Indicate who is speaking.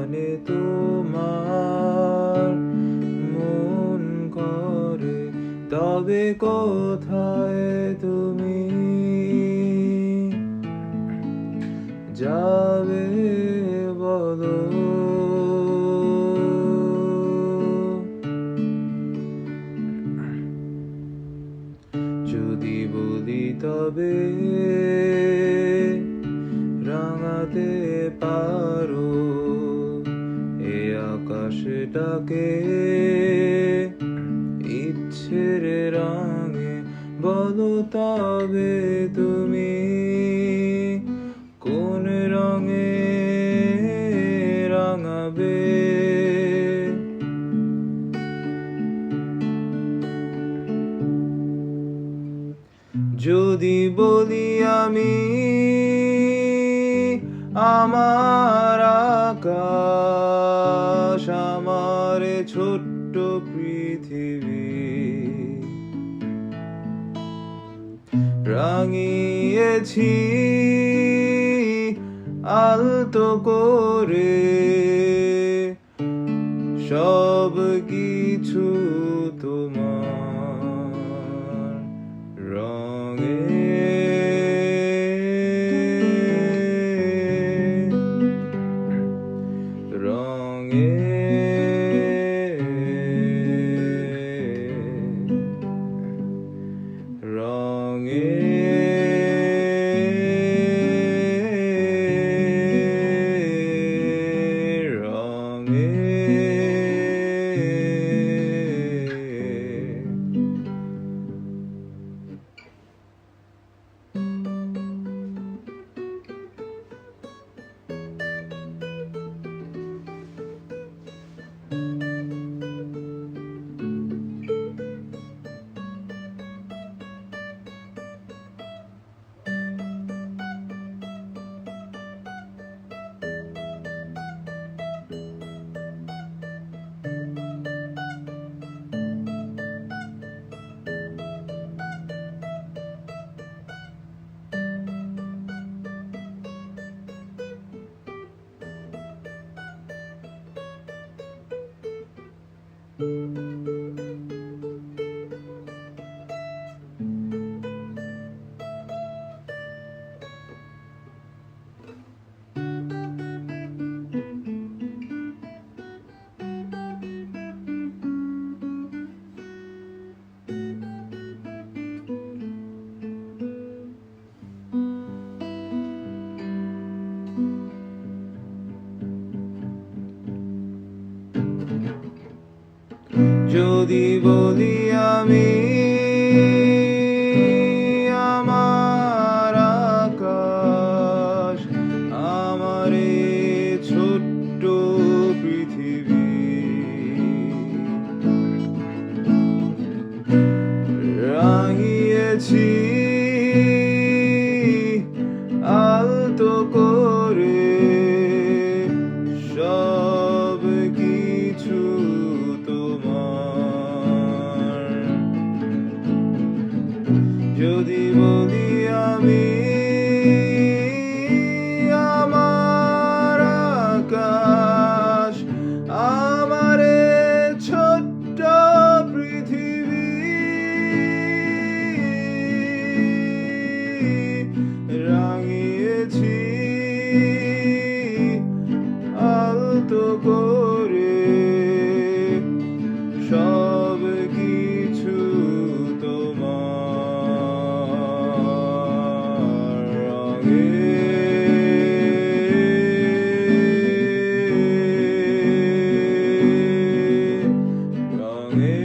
Speaker 1: গানে তোমার মন করে, তবে কোথায় তুমি যাবে বলো? যদি বলি তবে রাঙাতে পারো এ আকাশটাকে ইচ্ছের রঙে, বলো তবে তুমি কোন রঙে রাঙাবে? যদি বলি আমি আমার আকাশ, আমার ছোট্ট পৃথিবী রাঙিয়েছি আলতো করে, সব কিছু তোমার রঙে, রঙে, রঙে, রঙে। যদি বলি আমি আমার আকাশ, আমার ছোট্ট পৃথিবী রাঙিয়েছি আলতো করে, সব কিছু তোমার। যদি বলি আমি আমার আকাশ, আমার ছোট্ট পৃথিবী রাঙিয়েছি আলতো করে, সব কিছু তোমার রঙে, রঙে।